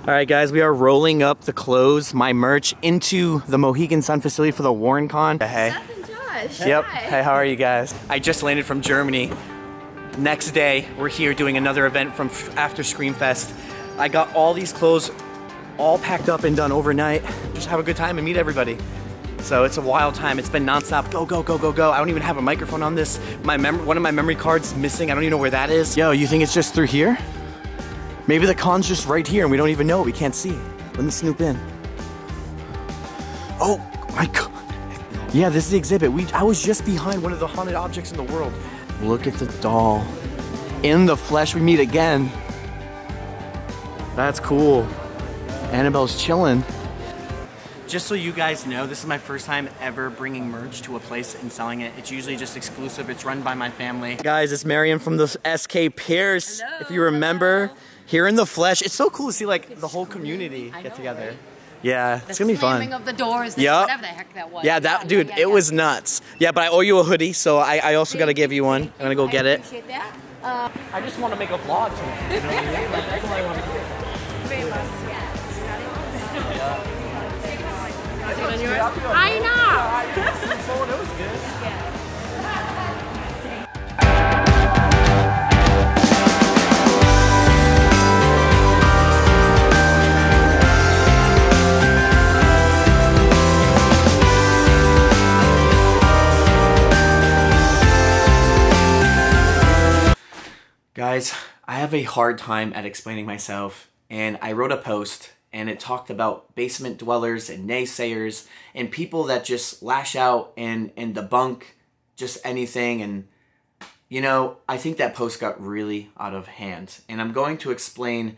Alright guys, we are rolling up the clothes, my merch, into the Mohegan Sun facility for the Waren Con. Hey. Seth and Josh. Yep. Hi. Hey, how are you guys? I just landed from Germany. Next day, we're here doing another event from after Screamfest. I got all these clothes all packed up and done overnight. Just have a good time and meet everybody. So it's a wild time. It's been nonstop. Go, go, go, go, go. I don't even have a microphone on this. One of my memory cards is missing. I don't even know where that is. Yo, you think it's just through here? Maybe the con's just right here and we don't even know. We can't see. Let me snoop in. Oh my God. Yeah, this is the exhibit. I was just behind one of the haunted objects in the world. Look at the doll. In the flesh, we meet again. That's cool. Annabelle's chilling. Just so you guys know, this is my first time ever bringing merch to a place and selling it. It's usually just exclusive. It's run by my family. Guys, it's Marion from the SK Pierce. Hello, if you remember, hello. Here in the flesh. It's so cool to see like the whole community get together. Right? Yeah, it's gonna be fun. The slamming of the doors, yep. Whatever the heck that was. Yeah, that dude, it was nuts. Yeah, but I owe you a hoodie, so I also gotta give you one. I'm gonna go get it. Appreciate that. I just want to make a vlog tonight. You know what I mean? Like, that's all I want to do. Famous, yes. I know. It was good. Yeah. Guys, I have a hard time at explaining myself, and I wrote a post and it talked about basement dwellers and naysayers and people that just lash out and debunk just anything. And you know, I think that post got really out of hand, and I'm going to explain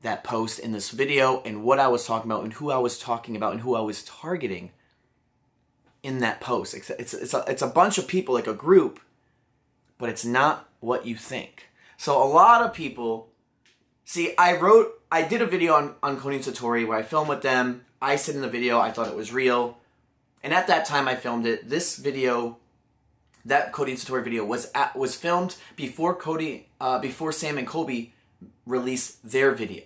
that post in this video and what I was talking about and who I was talking about and who I was targeting in that post. It's a bunch of people, like a group, but it's not what you think. So a lot of people, see, I did a video on Cody and Satori where I filmed with them. I said in the video I thought it was real. And at that time I filmed it. This video, that Cody and Satori video, was filmed before before Sam and Kobe released their video.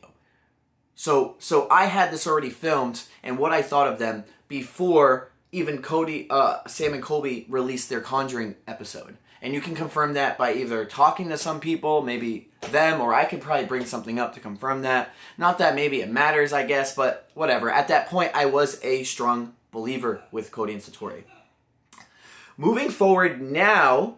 So I had this already filmed and what I thought of them before even Sam and Kobe released their Conjuring episode. And you can confirm that by either talking to some people, maybe them, or I could probably bring something up to confirm that. Not that maybe it matters, I guess, but whatever. At that point, I was a strong believer with Cody and Satori. Moving forward now,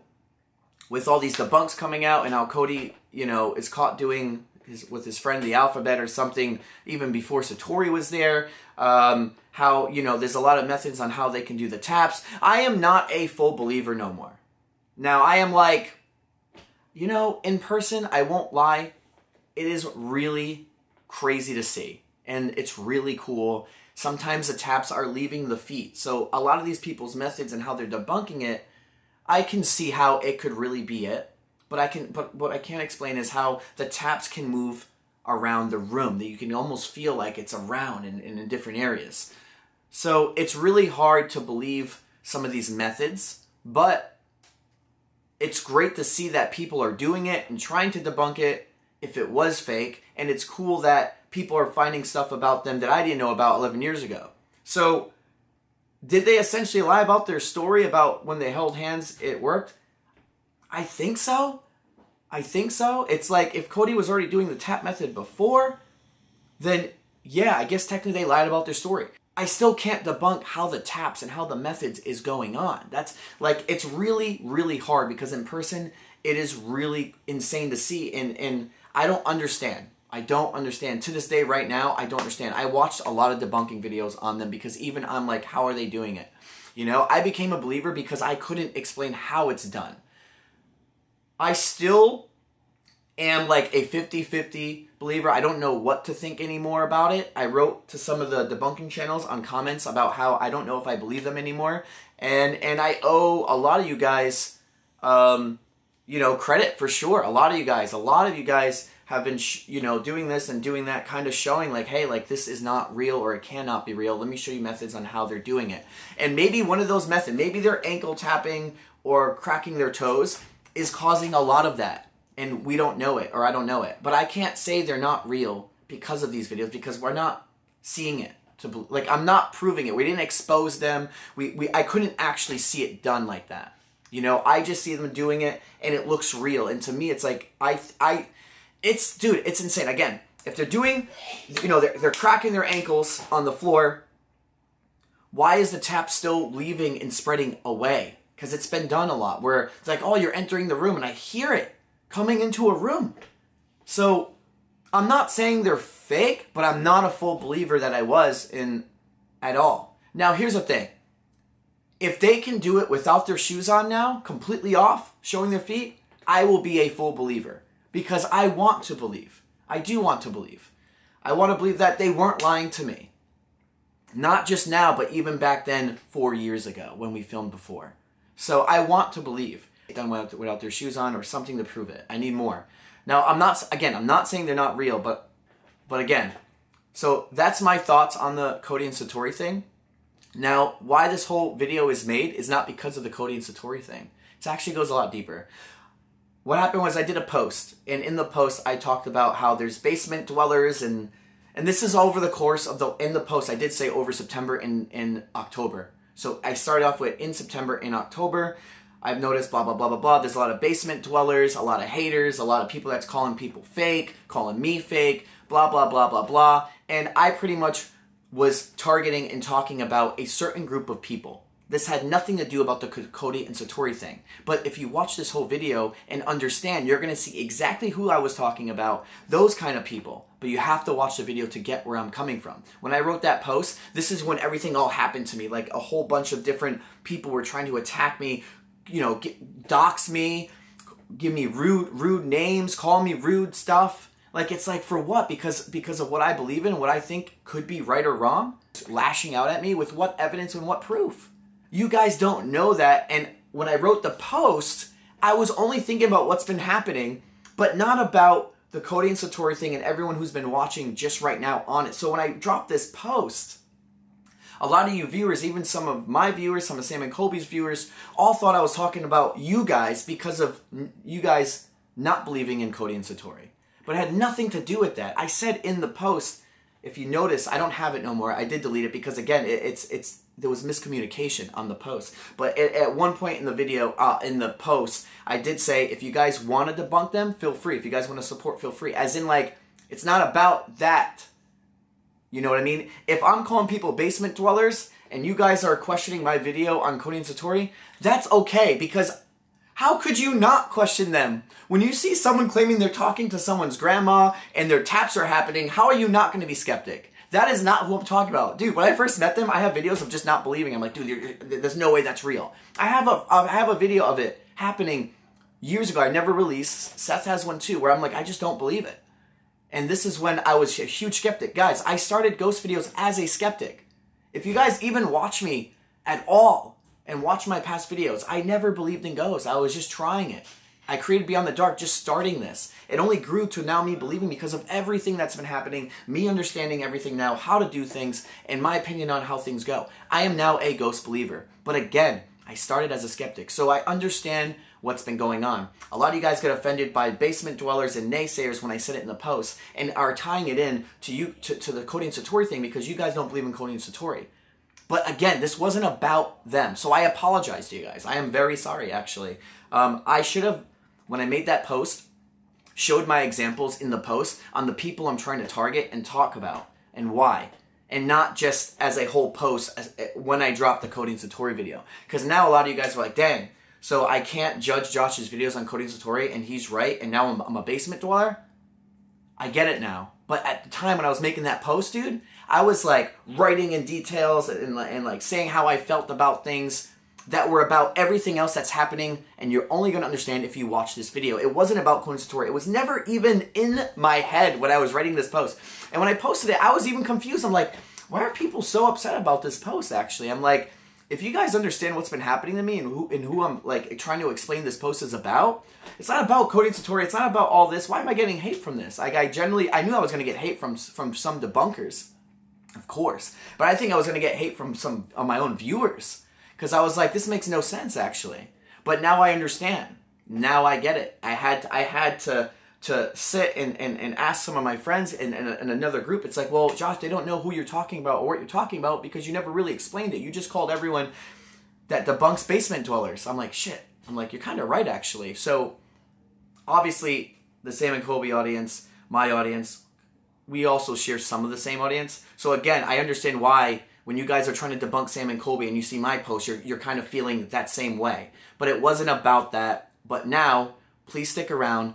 with all these debunks coming out, and how Cody, you know, is caught doing with his friend the alphabet or something even before Satori was there. How, you know, there's a lot of methods on how they can do the taps. I am not a full believer no more. Now, I am like, you know, in person, I won't lie, it is really crazy to see. And it's really cool. Sometimes the taps are leaving the feet. So a lot of these people's methods and how they're debunking it, I can see how it could really be it. But what I can't explain is how the taps can move around the room. That you can almost feel like it's around in different areas. So it's really hard to believe some of these methods, but it's great to see that people are doing it and trying to debunk it if it was fake, and it's cool that people are finding stuff about them that I didn't know about 11 years ago. So, did they essentially lie about their story about when they held hands, it worked? I think so. I think so. It's like, if Cody was already doing the tap method before, then yeah, I guess technically they lied about their story. I still can't debunk how the taps and how the methods is going on. That's like, it's really, really hard because in person, it is really insane to see. And I don't understand. I don't understand. To this day right now, I don't understand. I watched a lot of debunking videos on them because even I'm like, how are they doing it? You know, I became a believer because I couldn't explain how it's done. I still am like a 50-50 believer. I don't know what to think anymore about it. I wrote to some of the debunking channels on comments about how I don't know if I believe them anymore. And I owe a lot of you guys, you know, credit for sure. A lot of you guys have been, you know, doing this and doing that, kind of showing like, hey, like this is not real or it cannot be real. Let me show you methods on how they're doing it. And maybe one of those methods, maybe their ankle tapping or cracking their toes is causing a lot of that. And we don't know it, or I don't know it. But I can't say they're not real because of these videos, because we're not seeing it. Like, I'm not proving it. We didn't expose them. I couldn't actually see it done like that. You know, I just see them doing it, and it looks real. And to me, it's like, dude, it's insane. Again, if they're doing, you know, they're cracking their ankles on the floor, why is the tap still leaving and spreading away? Because it's been done a lot, where it's like, oh, you're entering the room, and I hear it coming into a room. So, I'm not saying they're fake, but I'm not a full believer that I was in at all. Now, here's the thing. If they can do it without their shoes on now, completely off, showing their feet, I will be a full believer. Because I want to believe. I do want to believe. I want to believe that they weren't lying to me. Not just now, but even back then, 4 years ago, when we filmed before. So I want to believe. Done without their shoes on or something to prove it. I need more. Now, I'm not saying they're not real, but again, so that's my thoughts on the Cody and Satori thing. Now, why this whole video is made is not because of the Cody and Satori thing. It actually goes a lot deeper. What happened was I did a post, and in the post I talked about how there's basement dwellers, and this is over the course of in the post I did say over September and October. So I started off with in September and October. I've noticed blah, blah, blah, blah, blah. There's a lot of basement dwellers, a lot of haters, a lot of people that's calling people fake, calling me fake, blah, blah, blah, blah, blah. And I pretty much was targeting and talking about a certain group of people. This had nothing to do about the Cody and Satori thing. But if you watch this whole video and understand, you're going to see exactly who I was talking about, those kind of people. But you have to watch the video to get where I'm coming from. When I wrote that post, this is when everything all happened to me. Like a whole bunch of different people were trying to attack me, you know, dox me, give me rude names, call me rude stuff. Like, it's like, for what? Because of what I believe in and what I think could be right or wrong? Lashing out at me with what evidence and what proof? You guys don't know that, and when I wrote the post, I was only thinking about what's been happening, but not about the Cody and Satori thing and everyone who's been watching just right now on it. So when I dropped this post, a lot of you viewers, even some of my viewers, some of Sam and Colby's viewers, all thought I was talking about you guys because of you guys not believing in Cody and Satori. But it had nothing to do with that. I said in the post, if you notice, I don't have it no more. I did delete it because, again, there was miscommunication on the post. But at one point in the video, in the post, I did say, if you guys want to debunk them, feel free. If you guys want to support, feel free. As in, like, it's not about that. You know what I mean? If I'm calling people basement dwellers and you guys are questioning my video on Cody and Satori, that's okay, because how could you not question them? When you see someone claiming they're talking to someone's grandma and their taps are happening, how are you not going to be skeptic? That is not who I'm talking about. Dude, when I first met them, I have videos of just not believing. I'm like, dude, there's no way that's real. I have a video of it happening years ago. I never released. Seth has one too, where I'm like, I just don't believe it. And this is when I was a huge skeptic. Guys, I started ghost videos as a skeptic. If you guys even watch me at all and watch my past videos, I never believed in ghosts. I was just trying it. I created Beyond the Dark just starting this. It only grew to now me believing because of everything that's been happening, me understanding everything now, how to do things, and my opinion on how things go. I am now a ghost believer. But again, I started as a skeptic, so I understand what's been going on. A lot of you guys get offended by basement dwellers and naysayers when I said it in the post, and are tying it in to the Cody and Satori thing because you guys don't believe in Cody and Satori. But again, this wasn't about them, so I apologize to you guys. I am very sorry, actually. I should have, when I made that post, showed my examples in the post on the people I'm trying to target and talk about, and why. And not just as a whole post when I dropped the Cody and Satori video. Because now a lot of you guys are like, dang, so I can't judge Josh's videos on Cody and Satori, and he's right, and now I'm a basement dweller? I get it now. But at the time when I was making that post, dude, I was like writing in details and like saying how I felt about things that were about everything else that's happening, and you're only going to understand if you watch this video. It wasn't about Cody and Satori. It was never even in my head when I was writing this post. And when I posted it, I was even confused. I'm like, why are people so upset about this post, actually? I'm like, if you guys understand what's been happening to me and who I'm like trying to explain this post is about, it's not about Cody and Satori. It's not about all this. Why am I getting hate from this? Like, I knew I was going to get hate from some debunkers, of course. But I think I was going to get hate from some of my own viewers. Because I was like, this makes no sense, actually. But now I understand. Now I get it. I had to to sit and ask some of my friends in another group. It's like, well, Josh, they don't know who you're talking about or what you're talking about because you never really explained it. You just called everyone that debunks basement dwellers. I'm like, shit. I'm like, you're kind of right, actually. So obviously the Sam and Colby audience, my audience, we also share some of the same audience. So again, I understand why when you guys are trying to debunk Sam and Colby and you see my post, you're kind of feeling that same way. But it wasn't about that. But now, please stick around.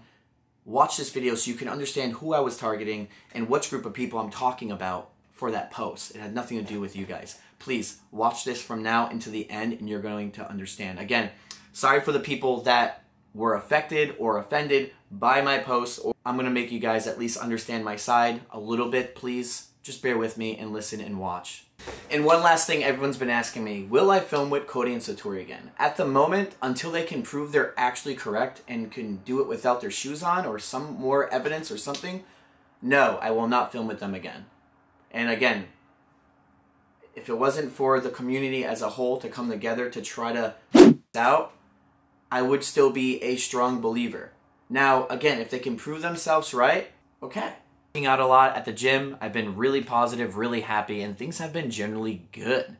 Watch this video so you can understand who I was targeting and which group of people I'm talking about for that post. It had nothing to do with you guys. Please watch this from now into the end and you're going to understand. Again, sorry for the people that were affected or offended by my post. I'm going to make you guys at least understand my side a little bit. Please just bear with me and listen and watch. And one last thing everyone's been asking me, will I film with Cody and Satori again? At the moment, until they can prove they're actually correct and can do it without their shoes on or some more evidence or something, no, I will not film with them again. And again, if it wasn't for the community as a whole to come together to try to out, I would still be a strong believer. Now, again, if they can prove themselves right, okay. Out a lot at the gym. I've been really positive, really happy, and things have been generally good.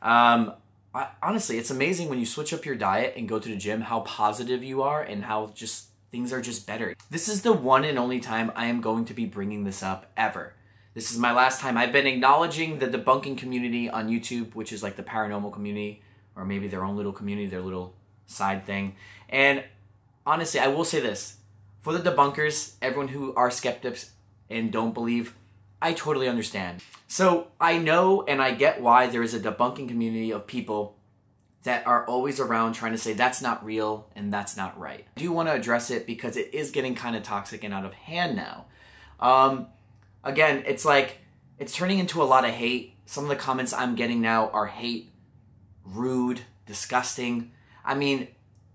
Honestly, it's amazing when you switch up your diet and go to the gym how positive you are and how just things are just better. This is the one and only time I am going to be bringing this up ever. This is my last time. I've been acknowledging the debunking community on YouTube, which is like the paranormal community, or maybe their own little community, their little side thing. And honestly, I will say this. For the debunkers, everyone who are skeptics and don't believe, I totally understand. So I know and I get why there is a debunking community of people that are always around trying to say that's not real and that's not right. I do want to address it because it is getting kind of toxic and out of hand now. Again, it's like, it's turning into a lot of hate. Some of the comments I'm getting now are hate, rude, disgusting. I mean,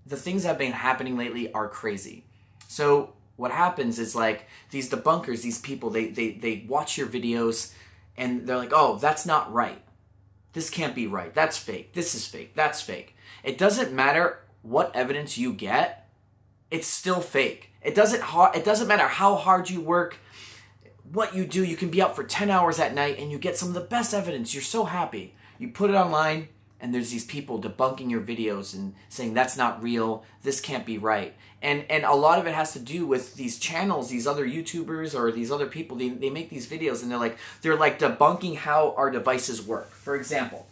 the things that have been happening lately are crazy. So what happens is like these debunkers, these people, they watch your videos and they're like, oh, that's not right. This can't be right. That's fake. This is fake. That's fake. It doesn't matter what evidence you get. It's still fake. It doesn't matter how hard you work, what you do. You can be out for 10 hours at night and you get some of the best evidence. You're so happy. You put it online and there's these people debunking your videos and saying that's not real. This can't be right. And a lot of it has to do with these channels, these other YouTubers or these other people. They make these videos and they're like debunking how our devices work. For example,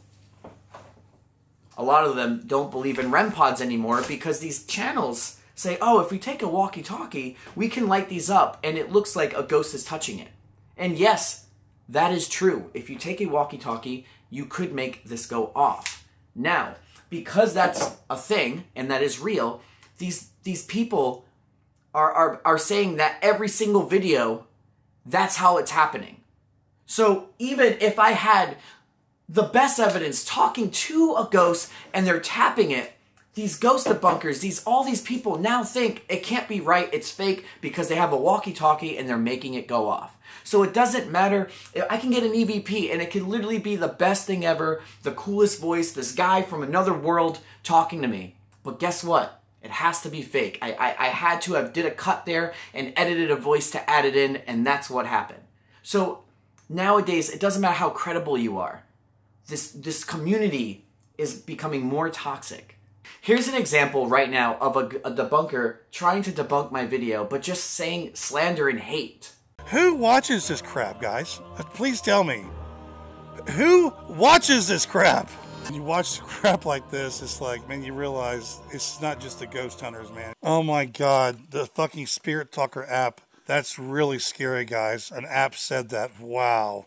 a lot of them don't believe in REM pods anymore because these channels say, oh, if we take a walkie-talkie, we can light these up and it looks like a ghost is touching it. And yes, that is true. If you take a walkie-talkie, you could make this go off. Now, because that's a thing and that is real, these people are saying that every single video, that's how it's happening. So even if I had the best evidence talking to a ghost and they're tapping it, these ghost debunkers, all these people now think it can't be right, it's fake because they have a walkie-talkie and they're making it go off. So it doesn't matter. I can get an EVP and it can literally be the best thing ever, the coolest voice, this guy from another world talking to me. But guess what? It has to be fake. I had to have did a cut there and edited a voice to add it in, and that's what happened. So nowadays, it doesn't matter how credible you are. This community is becoming more toxic. Here's an example right now of a debunker trying to debunk my video, but just saying slander and hate. Who watches this crap, guys? Please tell me. Who watches this crap? When you watch crap like this, it's like, man, you realize it's not just the ghost hunters, man. Oh my God, the fucking Spirit Talker app. That's really scary, guys. An app said that. Wow.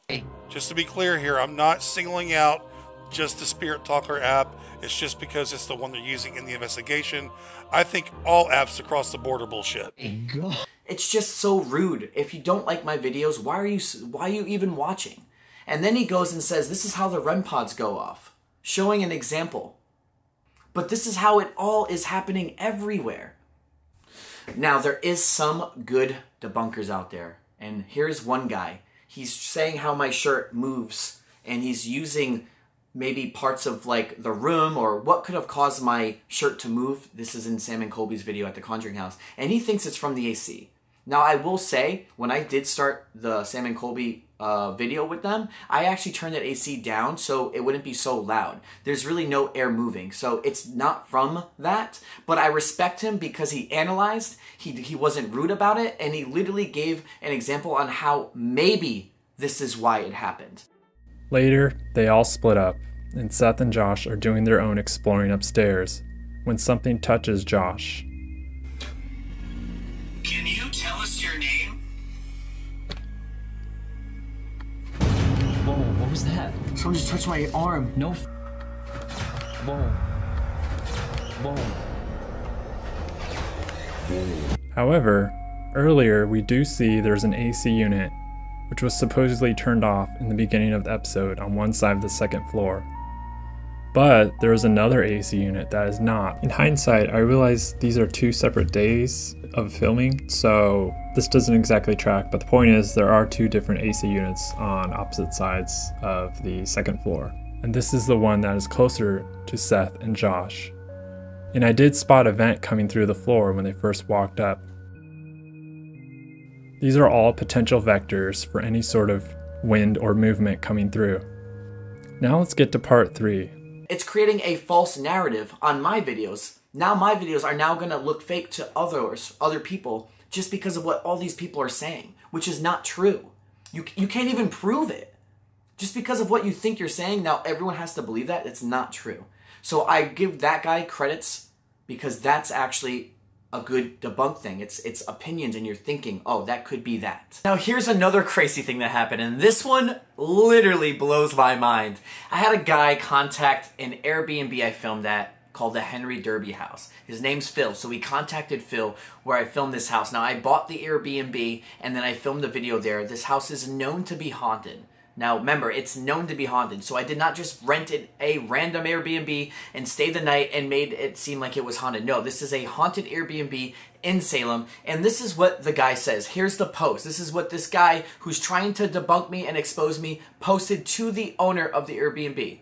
Just to be clear here, I'm not singling out just the Spirit Talker app. It's just because it's the one they're using in the investigation. I think all apps across the board are bullshit. It's just so rude. If you don't like my videos, why are you even watching? And then he goes and says, this is how the REM pods go off, showing an example. But this is how it all is happening everywhere. Now, there is some good debunkers out there. And here's one guy. He's saying how my shirt moves, and he's using maybe parts of like the room or what could have caused my shirt to move. This is in Sam and Colby's video at the Conjuring House. And he thinks it's from the AC. Now, I will say, when I did start the Sam and Colby video with them, I actually turned that AC down so it wouldn't be so loud. There's really no air moving, so it's not from that, but I respect him because he analyzed, he wasn't rude about it, and he literally gave an example on how maybe this is why it happened. Later, they all split up, and Seth and Josh are doing their own exploring upstairs, when something touches Josh. Can you tell us your name? Whoa, what was that? Someone just touched my arm. No. Whoa. Whoa. However, earlier we do see there's an AC unit, which was supposedly turned off in the beginning of the episode on one side of the second floor. But there is another AC unit that is not. In hindsight, I realize these are two separate days of filming, so this doesn't exactly track, but the point is there are two different AC units on opposite sides of the second floor. And this is the one that is closer to Seth and Josh. And I did spot a vent coming through the floor when they first walked up. These are all potential vectors for any sort of wind or movement coming through. Now let's get to part 3. It's creating a false narrative on my videos. Now my videos are now going to look fake to other people just because of what all these people are saying, which is not true. You can't even prove it. Just because of what you think you're saying, now everyone has to believe that. It's not true. So I give that guy credits because that's actually a good debunk thing. It's opinions and you're thinking, oh, that could be that. Now here's another crazy thing that happened, and this one literally blows my mind. I had a guy contact an Airbnb I filmed at called the Henry Derby House. His name's Phil, so we contacted Phil where I filmed this house. Now I bought the Airbnb and then I filmed the video there. This house is known to be haunted. Now remember, it's known to be haunted, so I did not just rent a random Airbnb and stay the night and made it seem like it was haunted. No, this is a haunted Airbnb in Salem, and this is what the guy says. Here's the post. This is what this guy who's trying to debunk me and expose me posted to the owner of the Airbnb.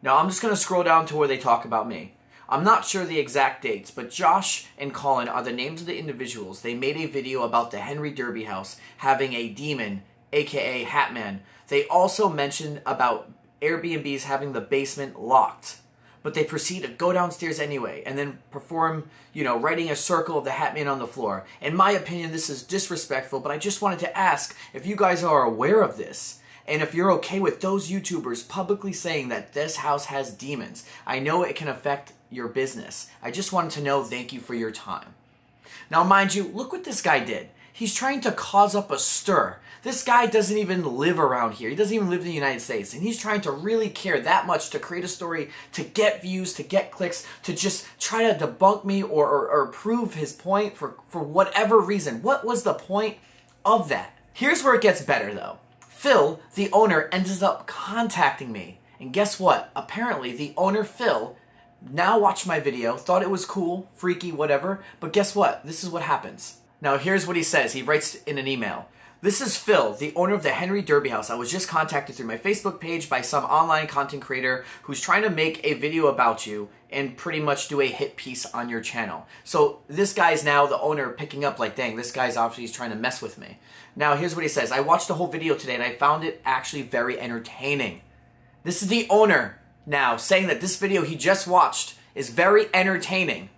Now I'm just going to scroll down to where they talk about me. I'm not sure the exact dates, but Josh and Colin are the names of the individuals. They made a video about the Henry Derby House having a demon, aka Hatman. They also mentioned about Airbnbs having the basement locked, but they proceed to go downstairs anyway and then perform, writing a circle of the Hatman on the floor. In my opinion, this is disrespectful, but I just wanted to ask if you guys are aware of this and if you're okay with those YouTubers publicly saying that this house has demons. I know it can affect your business. I just wanted to know, thank you for your time. Now, mind you, look what this guy did. He's trying to cause up a stir. This guy doesn't even live around here. He doesn't even live in the United States. And he's trying to really care that much to create a story, to get views, to get clicks, to just try to debunk me or prove his point for whatever reason. What was the point of that? Here's where it gets better though. Phil, the owner, ends up contacting me. And guess what? Apparently the owner, Phil, now watched my video, thought it was cool, freaky, whatever. But guess what? This is what happens. Now here's what he says. He writes in an email. This is Phil, the owner of the Henry Derby House. I was just contacted through my Facebook page by some online content creator who's trying to make a video about you and pretty much do a hit piece on your channel. So this guy's now the owner picking up like, dang, this guy's obviously trying to mess with me. Now here's what he says. I watched the whole video today and I found it actually very entertaining. This is the owner now saying that this video he just watched is very entertaining.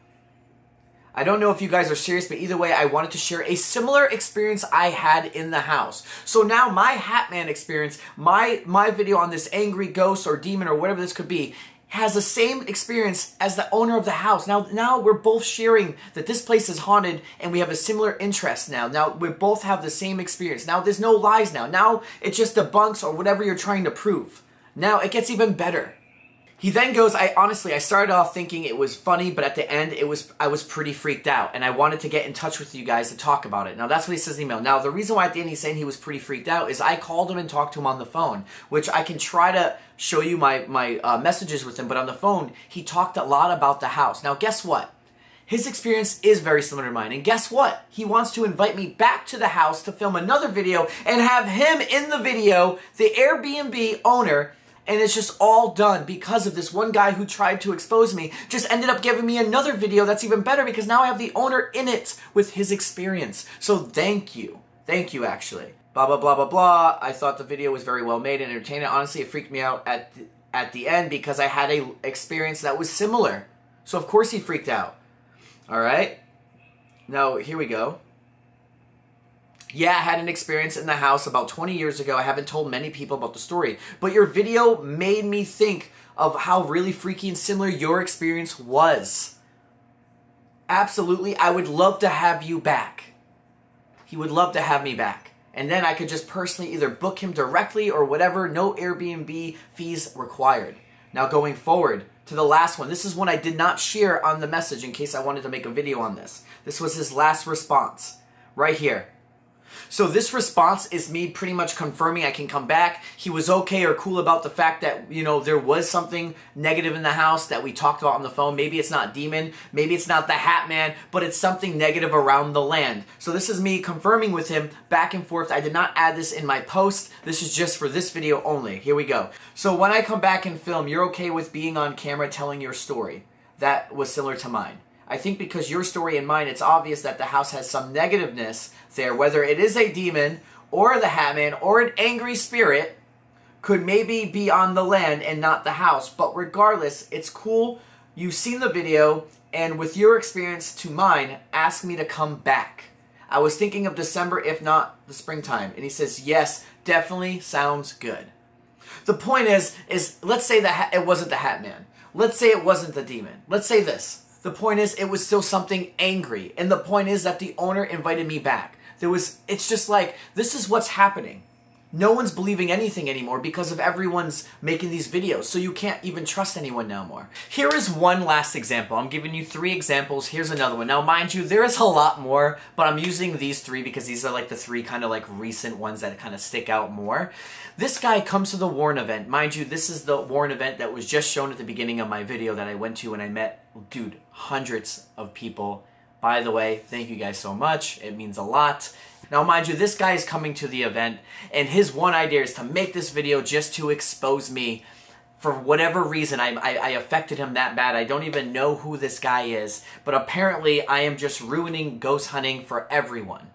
I don't know if you guys are serious, but either way, I wanted to share a similar experience I had in the house. So now my Hatman experience, my video on this angry ghost or demon or whatever this could be, has the same experience as the owner of the house. Now we're both sharing that this place is haunted and we have a similar interest now. Now we both have the same experience. Now there's no lies now. Now it just debunks or whatever you're trying to prove. Now it gets even better. He then goes, I started off thinking it was funny, but at the end, I was pretty freaked out, and I wanted to get in touch with you guys to talk about it. Now, that's what he says in the email. Now, the reason why at the end he's saying he was pretty freaked out is I called him and talked to him on the phone, which I can try to show you my messages with him, but on the phone, he talked a lot about the house. Now, guess what? His experience is very similar to mine, and guess what? He wants to invite me back to the house to film another video and have him in the video, the Airbnb owner, And it's just all done because of this one guy who tried to expose me, just ended up giving me another video that's even better because now I have the owner in it with his experience. So thank you. Thank you, actually. Blah, blah, blah, blah, blah. I thought the video was very well made and entertaining. Honestly, it freaked me out at the end because I had a experience that was similar. So of course he freaked out. All right. Now, here we go. Yeah, I had an experience in the house about 20 years ago. I haven't told many people about the story. But your video made me think of how really freaky and similar your experience was. Absolutely, I would love to have you back. He would love to have me back. And then I could just personally either book him directly or whatever. No Airbnb fees required. Now going forward to the last one. This is one I did not share on the message in case I wanted to make a video on this. This was his last response. Right here. So this response is me pretty much confirming I can come back. He was okay or cool about the fact that, you know, there was something negative in the house that we talked about on the phone. Maybe it's not demon, maybe it's not the Hat Man, but it's something negative around the land. So this is me confirming with him back and forth. I did not add this in my post. This is just for this video only. Here we go. So when I come back and film, you're okay with being on camera telling your story. That was similar to mine. I think because your story and mine, it's obvious that the house has some negativeness there, whether it is a demon or the Hat Man or an angry spirit could maybe be on the land and not the house. But regardless, it's cool. You've seen the video, and with your experience to mine, ask me to come back. I was thinking of December, if not the springtime. And he says, yes, definitely sounds good. The point is let's say that it wasn't the Hat Man. Let's say it wasn't the demon. Let's say this. The point is, it was still something angry. And the point is that the owner invited me back. It's just like, this is what's happening. No one's believing anything anymore because of everyone's making these videos. So you can't even trust anyone no more. Here is one last example. I'm giving you 3 examples. Here's another one. Now, mind you, there is a lot more, but I'm using these 3 because these are like the 3 kind of like recent ones that kind of stick out more. This guy comes to the Waren event. Mind you, this is the Waren event that was just shown at the beginning of my video that I went to and I met, dude, hundreds of people. By the way, thank you guys so much. It means a lot. Now, mind you, this guy is coming to the event, and his one idea is to make this video just to expose me. For whatever reason, I affected him that bad. I don't even know who this guy is, but apparently I am just ruining ghost hunting for everyone.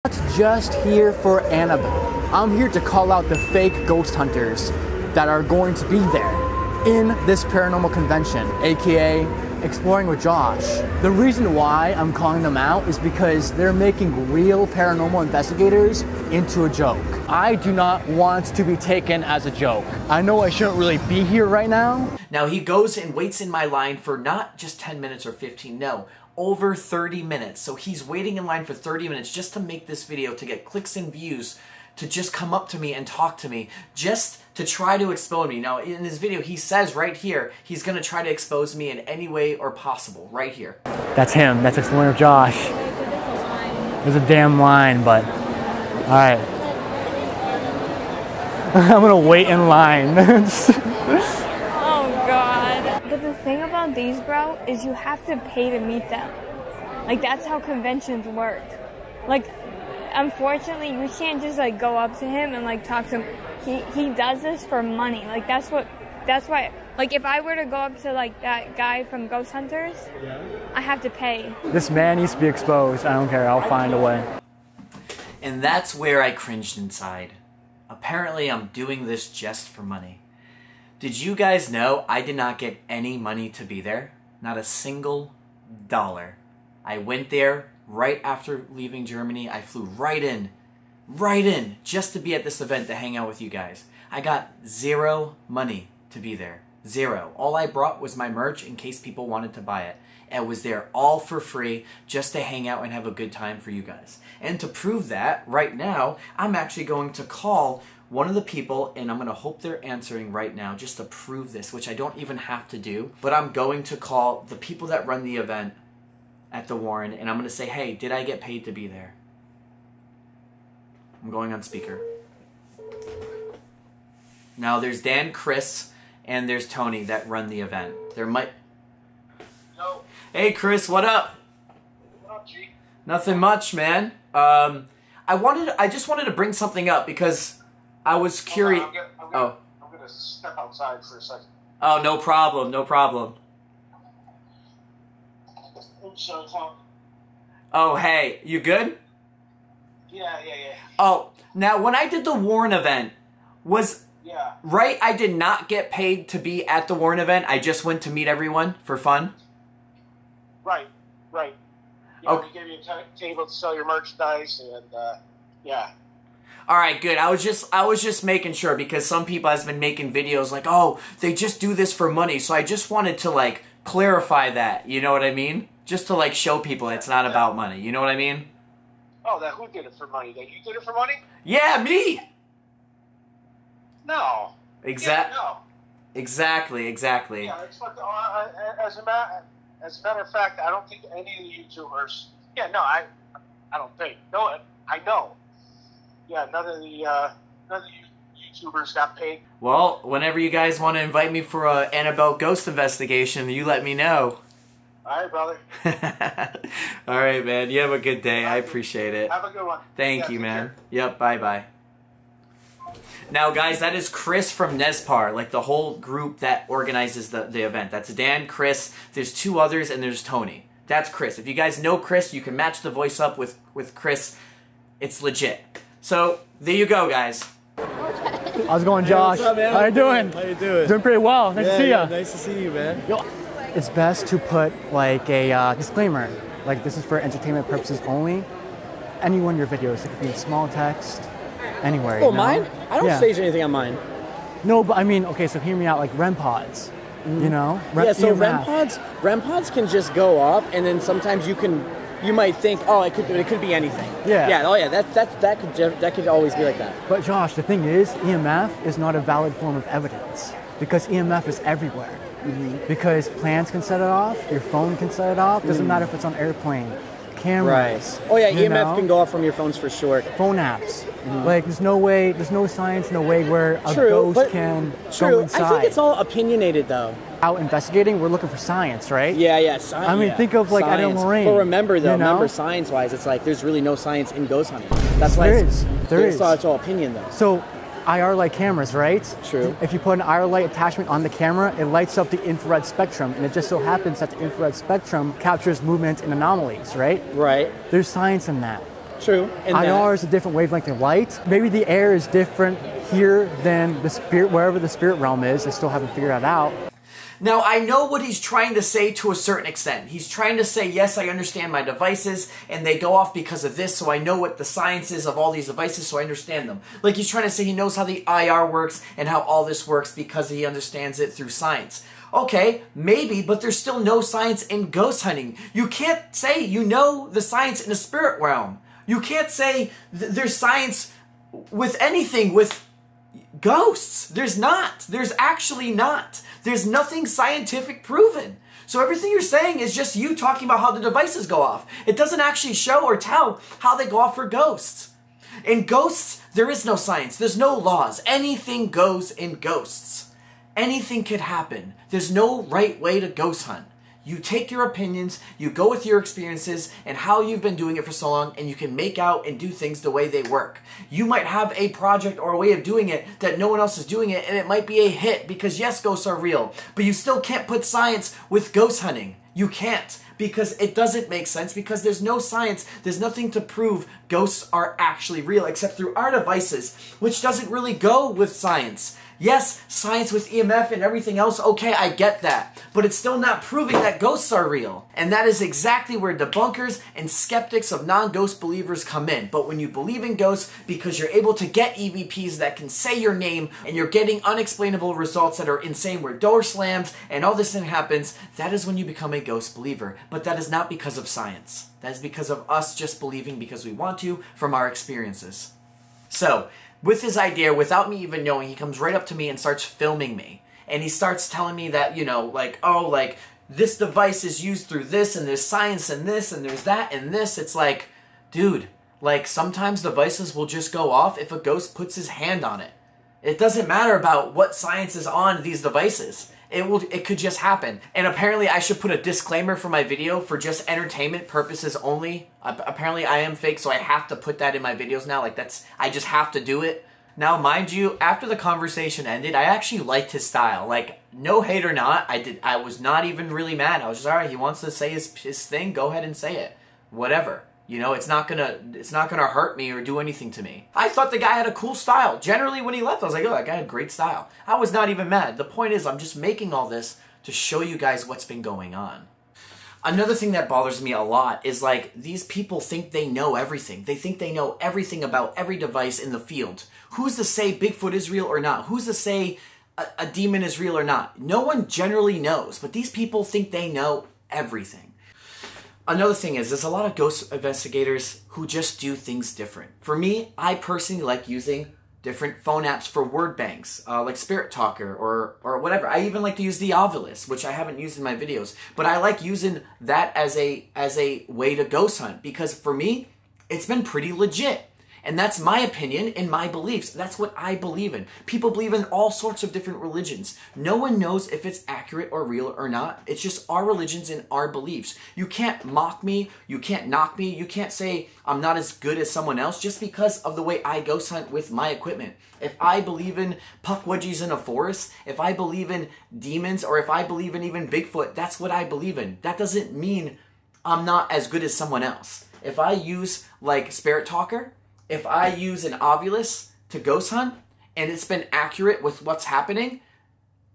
I'm not just here for Annabelle. I'm here to call out the fake ghost hunters that are going to be there in this paranormal convention, aka Exploring with Josh. The reason why I'm calling them out is because they're making real paranormal investigators into a joke. I do not want to be taken as a joke. I know I shouldn't really be here right now. Now he goes and waits in my line for not just 10 minutes or 15, no, over 30 minutes. So he's waiting in line for 30 minutes just to make this video, to get clicks and views, to just come up to me and talk to me, just to try to expose me. Now, in this video, he says right here, he's going to try to expose me in any way or possible, right here. That's him. That's Exploring with Josh. There's a damn line, but all right. I'm going to wait in line. Oh, God. But the thing about these, bro, is you have to pay to meet them. Like, that's how conventions work. Like, unfortunately, you can't just like go up to him and like talk to him. He does this for money. Like that's why. Like if I were to go up to like that guy from Ghost Hunters, I have to pay. This man needs to be exposed. I don't care. I'll find a way. And that's where I cringed inside. Apparently, I'm doing this just for money. Did you guys know I did not get any money to be there? Not a single dollar. I went there right after leaving Germany. I flew right in, just to be at this event to hang out with you guys. I got 0 money to be there. 0. All I brought was my merch in case people wanted to buy it. I was there all for free just to hang out and have a good time for you guys. And to prove that, right now, I'm actually going to call one of the people, and I'm going to hope they're answering right now just to prove this, which I don't even have to do. But I'm going to call the people that run the event at the Waren, and I'm going to say, hey, did I get paid to be there? I'm going on speaker. Now, there's Dan, Chris, and there's Tony that run the event. There might... Yo. Hey, Chris, what up? What up, G? Nothing much, man. I just wanted to bring something up because I was curious. I'm gonna to step outside for a second. Oh, no problem, no problem. Oops, sorry, Tom. Oh, hey, you good? Yeah. Oh, now when I did the Waren event, was Yeah. right, I did not get paid to be at the Waren event. I just went to meet everyone for fun. Right. Yeah, Okay. we gave you a table to sell your merchandise, and yeah. All right, good. I was just making sure because some people has been making videos like, oh, they just do this for money. So I just wanted to like clarify that. You know what I mean? Just to like show people it's not about money. You know what I mean? Oh, that who did it for money? That you did it for money? Yeah, me. No. Exactly. Yeah, no. Exactly. Yeah, it's like, as a matter of fact, I don't think any of the YouTubers. Yeah, no, I don't think. No, I know. Yeah, none of the YouTubers got paid. Well, whenever you guys want to invite me for a Annabelle ghost investigation, you let me know. All right, brother. All right, man. You have a good day. I appreciate it. Have a good one. Thank Yeah, you, take man. care. Yep, bye-bye. Now, guys, that is Chris from Nespar, like the whole group that organizes the event. That's Dan, Chris, there's 2 others, and there's Tony. That's Chris. If you guys know Chris, you can match the voice up with Chris. It's legit. So, there you go, guys. How's it going, Josh? What's up, man? How you doing? How you doing? Doing pretty well. Nice to see you. Nice to see you, man. Yo, it's best to put like a disclaimer, like this is for entertainment purposes only. Anyone in your videos, it could be small text, anywhere. Oh, you know? mine? I don't stage anything on mine. No, but I mean, okay, so hear me out. Like REM pods, you know? Yeah, so EMF. REM pods can just go off, and then sometimes you might think, oh, it could be anything. Yeah. Yeah. Oh, yeah. That could always be like that. But Josh, the thing is, EMF is not a valid form of evidence because EMF is everywhere. Because plants can set it off, your phone can set it off. Doesn't matter if it's on airplane, cameras. Oh yeah, you EMF know? can go off from your phones for sure. Phone apps. Like there's no science, no way where a True, ghost but can True. go inside. I think it's all opinionated though. Out investigating, we're looking for science, right? Yeah. Science. I mean, think of like Adam Science. Lorraine. But remember though, you know? science-wise, it's like there's really no science in ghost hunting. That's why There is. So it's all opinion though. So, IR light cameras, right? True. If you put an IR light attachment on the camera, it lights up the infrared spectrum, and it just so happens that the infrared spectrum captures movement and anomalies, right? Right. There's science in that. True. And IR is a different wavelength of light. Maybe the air is different here than the spirit, wherever the spirit realm is. They still haven't figured that out. Now, I know what he's trying to say to a certain extent. He's trying to say, yes, I understand my devices, and they go off because of this, so I know what the science is of all these devices, so I understand them. Like, he's trying to say he knows how the IR works and how all this works because he understands it through science. Okay, maybe, but there's still no science in ghost hunting. You can't say you know the science in the spirit realm. You can't say there's science with anything with ghosts. There's not. There's actually not. There's nothing scientific proven. So everything you're saying is just you talking about how the devices go off. It doesn't actually show or tell how they go off for ghosts. In ghosts, there is no science. There's no laws. Anything goes in ghosts. Anything could happen. There's no right way to ghost hunt. You take your opinions, you go with your experiences and how you've been doing it for so long, and you can make out and do things the way they work. You might have a project or a way of doing it that no one else is doing it, and it might be a hit because yes, ghosts are real, but you still can't put science with ghost hunting. You can't, because it doesn't make sense, because there's no science, there's nothing to prove ghosts are actually real except through our devices, which doesn't really go with science. Yes, science with EMF and everything else, okay, I get that. But it's still not proving that ghosts are real. And that is exactly where debunkers and skeptics of non-ghost believers come in. But when you believe in ghosts because you're able to get EVPs that can say your name and you're getting unexplainable results that are insane where door slams and all this thing happens, that is when you become a ghost believer. But that is not because of science. That is because of us just believing because we want to from our experiences. So, with his idea, without me even knowing, he comes right up to me and starts filming me. And he starts telling me that, you know, like, oh, like, this device is used through this, and there's science in this, and there's that and this. It's like, dude, like, sometimes devices will just go off if a ghost puts his hand on it. It doesn't matter about what science is on these devices. It could just happen. And apparently I should put a disclaimer for my video for just entertainment purposes only. Apparently I am fake, so I have to put that in my videos now. Like I just have to do it. Now, mind you, after the conversation ended, I actually liked his style. Like, no hate or not, I was not even really mad. I was just, all right, he wants to say his thing, go ahead and say it. Whatever. You know, it's not gonna hurt me or do anything to me. I thought the guy had a cool style. Generally, when he left, I was like, oh, that guy had great style. I was not even mad. The point is, I'm just making all this to show you guys what's been going on. Another thing that bothers me a lot is, like, these people think they know everything. They think they know everything about every device in the field. Who's to say Bigfoot is real or not? Who's to say a demon is real or not? No one generally knows, but these people think they know everything. Another thing is, there's a lot of ghost investigators who just do things different. For me, I personally like using different phone apps for word banks, like Spirit Talker or whatever. I even like to use the Ovilus, which I haven't used in my videos, but I like using that as a way to ghost hunt, because for me, it's been pretty legit. And that's my opinion and my beliefs. That's what I believe in. People believe in all sorts of different religions. No one knows if it's accurate or real or not. It's just our religions and our beliefs. You can't mock me. You can't knock me. You can't say I'm not as good as someone else just because of the way I ghost hunt with my equipment. If I believe in puckwudgies in a forest, if I believe in demons, or if I believe in even Bigfoot, that's what I believe in. That doesn't mean I'm not as good as someone else. If I use, like, Spirit Talker, if I use an Ovilus to ghost hunt, and it's been accurate with what's happening,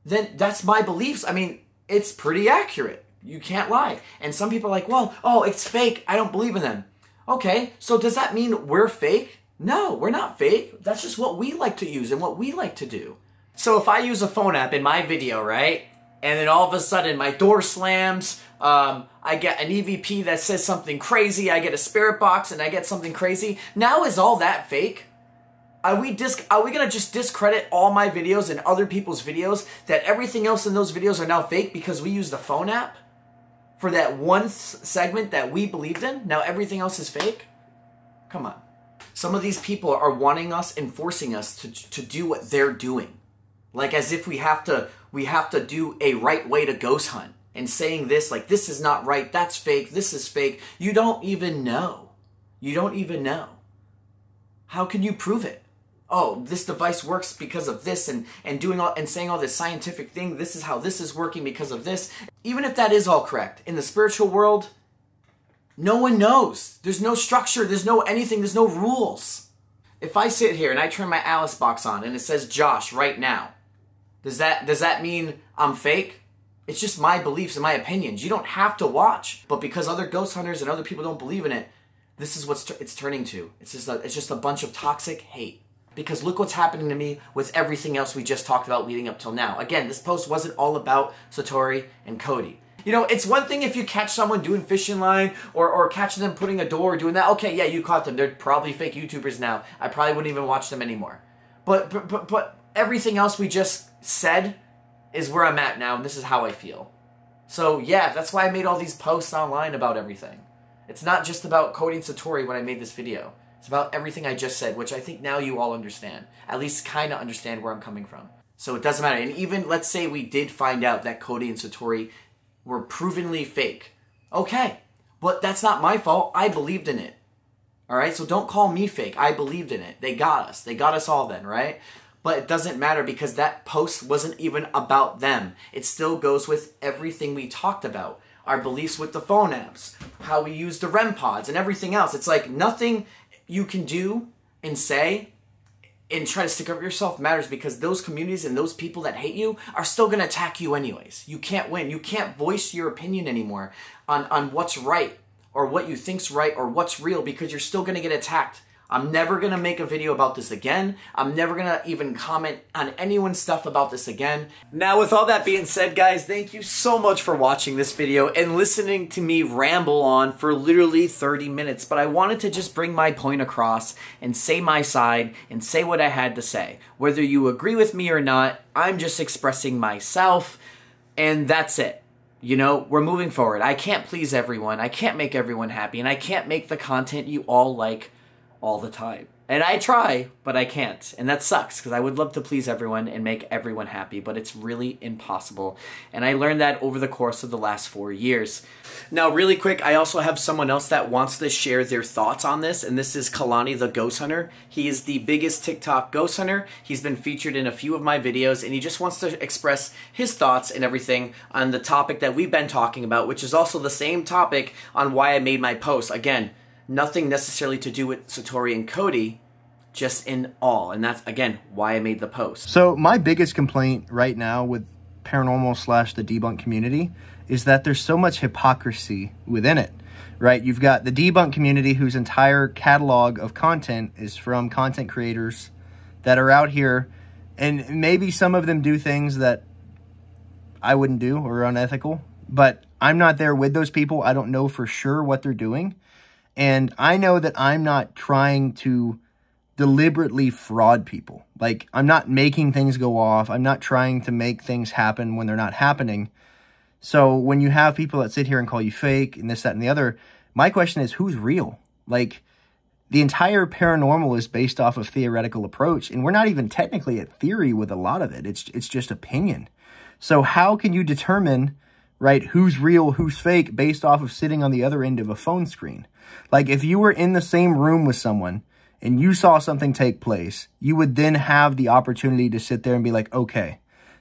then that's my beliefs. I mean, it's pretty accurate. You can't lie. And some people are like, well, oh, it's fake. I don't believe in them. Okay, so does that mean we're fake? No, we're not fake. That's just what we like to use and what we like to do. So if I use a phone app in my video, right, and then all of a sudden my door slams, I get an EVP that says something crazy, I get a spirit box and I get something crazy. Now is all that fake? Are we gonna just discredit all my videos and other people's videos, that everything else in those videos are now fake because we used the phone app for that one segment that we believed in? Now everything else is fake? Come on. Some of these people are wanting us and forcing us to do what they're doing. Like as if we have to do a right way to ghost hunt. And saying this, like, this is not right, that's fake, this is fake. You don't even know. You don't even know. How can you prove it? Oh, this device works because of this, and saying all this scientific thing, this is how this is working because of this. Even if that is all correct, in the spiritual world, no one knows. There's no structure, there's no anything, there's no rules. If I sit here and I turn my Alice box on and it says Josh right now, does that mean I'm fake? It's just my beliefs and my opinions. You don't have to watch. But because other ghost hunters and other people don't believe in it, this is what it's turning to. It's just a bunch of toxic hate. Because look what's happening to me with everything else we just talked about leading up till now. Again, this post wasn't all about Satori and Cody. You know, it's one thing if you catch someone doing fishing line or catching them putting a door or doing that. Okay, yeah, you caught them. They're probably fake YouTubers now. I probably wouldn't even watch them anymore. But everything else we just said is where I'm at now, and this is how I feel. So yeah, that's why I made all these posts online about everything. It's not just about Cody and Satori when I made this video. It's about everything I just said, which I think now you all understand. At least kind of understand where I'm coming from. So it doesn't matter. And even, let's say we did find out that Cody and Satori were provenly fake. Okay, but that's not my fault. I believed in it. Alright, so don't call me fake. I believed in it. They got us. They got us all then, right? But it doesn't matter because that post wasn't even about them. It still goes with everything we talked about. Our beliefs with the phone apps, how we use the REM pods and everything else. It's like nothing you can do and say and try to stick up for yourself matters, because those communities and those people that hate you are still going to attack you anyways. You can't win. You can't voice your opinion anymore on what's right or what you think's right or what's real, because you're still going to get attacked. I'm never going to make a video about this again. I'm never going to even comment on anyone's stuff about this again. Now, with all that being said, guys, thank you so much for watching this video and listening to me ramble on for literally 30 minutes. But I wanted to just bring my point across and say my side and say what I had to say. Whether you agree with me or not, I'm just expressing myself, and that's it. You know, we're moving forward. I can't please everyone. I can't make everyone happy, and I can't make the content you all like all the time. And I try, but I can't. And that sucks, because I would love to please everyone and make everyone happy, but it's really impossible. And I learned that over the course of the last 4 years. Now, really quick, I also have someone else that wants to share their thoughts on this, and this is Kalani the Ghost Hunter. He is the biggest TikTok ghost hunter. He's been featured in a few of my videos, and he just wants to express his thoughts and everything on the topic that we've been talking about, which is also the same topic on why I made my post. Again, nothing necessarily to do with Satori and Cody, just in all. And that's, again, why I made the post. So my biggest complaint right now with paranormal / the debunk community is that there's so much hypocrisy within it, right? You've got the debunk community whose entire catalog of content is from content creators that are out here, and maybe some of them do things that I wouldn't do or are unethical, but I'm not there with those people. I don't know for sure what they're doing. And I know that I'm not trying to deliberately fraud people. Like, I'm not making things go off. I'm not trying to make things happen when they're not happening. So when you have people that sit here and call you fake and this, that, and the other, my question is, who's real? Like, the entire paranormal is based off of theoretical approach, and we're not even technically at theory with a lot of it. It's just opinion. So how can you determine, right, who's real, who's fake, based off of sitting on the other end of a phone screen? Like, if you were in the same room with someone and you saw something take place, you would then have the opportunity to sit there and be like, okay,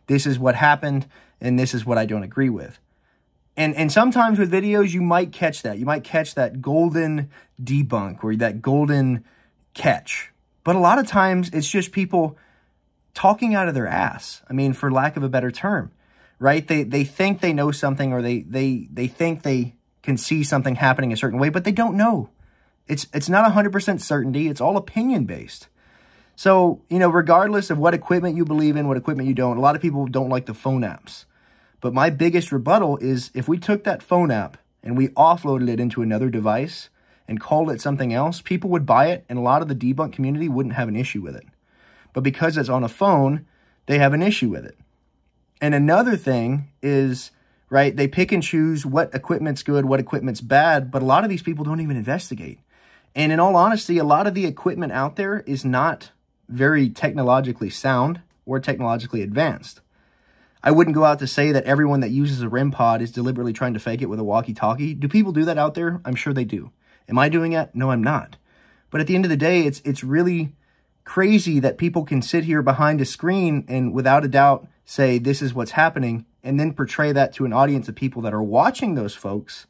this is what happened, and this is what I don't agree with. And sometimes with videos, you might catch that. You might catch that golden debunk or that golden catch. But a lot of times, it's just people talking out of their ass. I mean, for lack of a better term, right? They think they know something, or they think they can see something happening a certain way, but they don't know. It's not 100% certainty. It's all opinion-based. So, you know, regardless of what equipment you believe in, what equipment you don't, a lot of people don't like the phone apps. But my biggest rebuttal is, if we took that phone app and we offloaded it into another device and called it something else, people would buy it, and a lot of the debunk community wouldn't have an issue with it. But because it's on a phone, they have an issue with it. And another thing is, right, they pick and choose what equipment's good, what equipment's bad, but a lot of these people don't even investigate. And in all honesty, a lot of the equipment out there is not very technologically sound or technologically advanced. I wouldn't go out to say that everyone that uses a REM pod is deliberately trying to fake it with a walkie-talkie. Do people do that out there? I'm sure they do. Am I doing it? No, I'm not. But at the end of the day, it's really crazy that people can sit here behind a screen and without a doubt say this is what's happening, and then portray that to an audience of people that are watching those folks.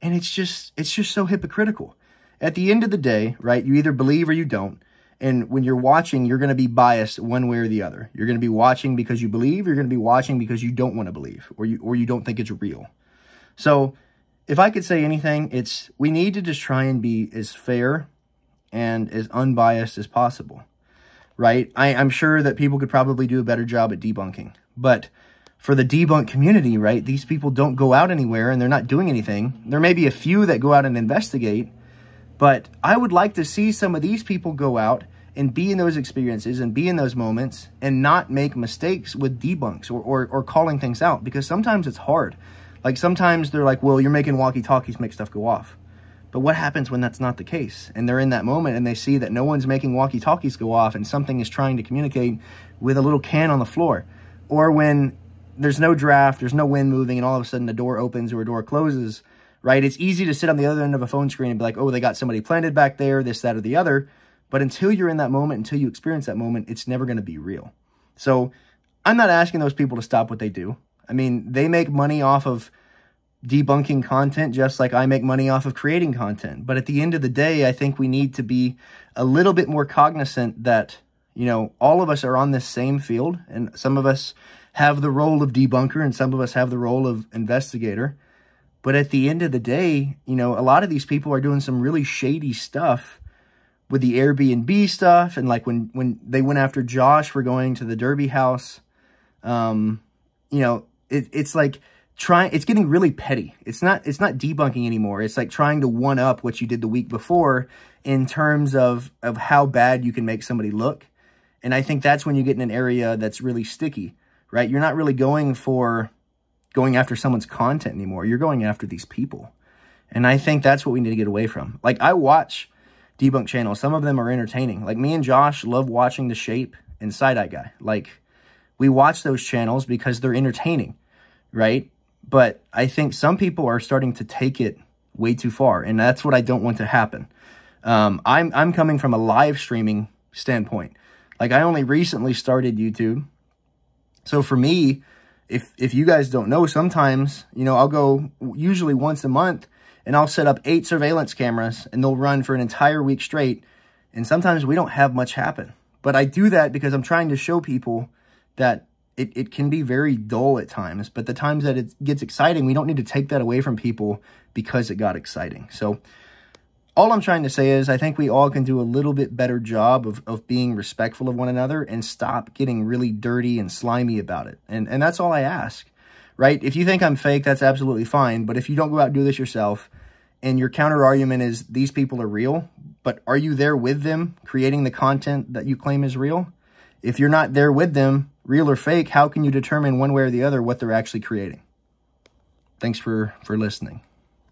And it's just so hypocritical. At the end of the day, right, you either believe or you don't. And when you're watching, you're going to be biased one way or the other. You're going to be watching because you believe, you're going to be watching because you don't want to believe, or you don't think it's real. So if I could say anything, it's we need to just try and be as fair and as unbiased as possible, right? I'm sure that people could probably do a better job at debunking, but for the debunk community, right, these people don't go out anywhere and they're not doing anything. There may be a few that go out and investigate, but I would like to see some of these people go out and be in those experiences and be in those moments and not make mistakes with debunks or calling things out, because sometimes it's hard. Like, sometimes they're like, well, you're making walkie-talkies make stuff go off. But what happens when that's not the case? And they're in that moment and they see that no one's making walkie-talkies go off and something is trying to communicate with a little can on the floor. Or when there's no draft, there's no wind moving, and all of a sudden a door opens or a door closes, right? It's easy to sit on the other end of a phone screen and be like, oh, they got somebody planted back there, this, that, or the other. But until you're in that moment, until you experience that moment, it's never going to be real. So I'm not asking those people to stop what they do. I mean, they make money off of debunking content just like I make money off of creating content. But at the end of the day, I think we need to be a little bit more cognizant that, you know, all of us are on this same field, and some of us have the role of debunker and some of us have the role of investigator. But at the end of the day, you know, a lot of these people are doing some really shady stuff with the Airbnb stuff. And like when they went after Josh for going to the Derby house, you know, it's like it's getting really petty. It's not debunking anymore. It's like trying to one up what you did the week before in terms of how bad you can make somebody look. And I think that's when you get in an area that's really sticky, right? You're not really going after someone's content anymore. You're going after these people. And I think that's what we need to get away from. Like, I watch debunk channels. Some of them are entertaining. Like me and Josh love watching The Shape and Side Eye Guy. Like, we watch those channels because they're entertaining, right? But I think some people are starting to take it way too far, and that's what I don't want to happen. I'm coming from a live streaming standpoint. Like, I only recently started YouTube. So for me, if you guys don't know, sometimes, you know, I'll go usually once a month and I'll set up 8 surveillance cameras and they'll run for an entire week straight. And sometimes we don't have much happen. But I do that because I'm trying to show people that it can be very dull at times. But the times that it gets exciting, we don't need to take that away from people because it got exciting. So all I'm trying to say is I think we all can do a little bit better job of being respectful of one another and stop getting really dirty and slimy about it. And that's all I ask, right? If you think I'm fake, that's absolutely fine. But if you don't go out and do this yourself and your counter argument is these people are real, but are you there with them creating the content that you claim is real? If you're not there with them, real or fake, how can you determine one way or the other what they're actually creating? Thanks for listening.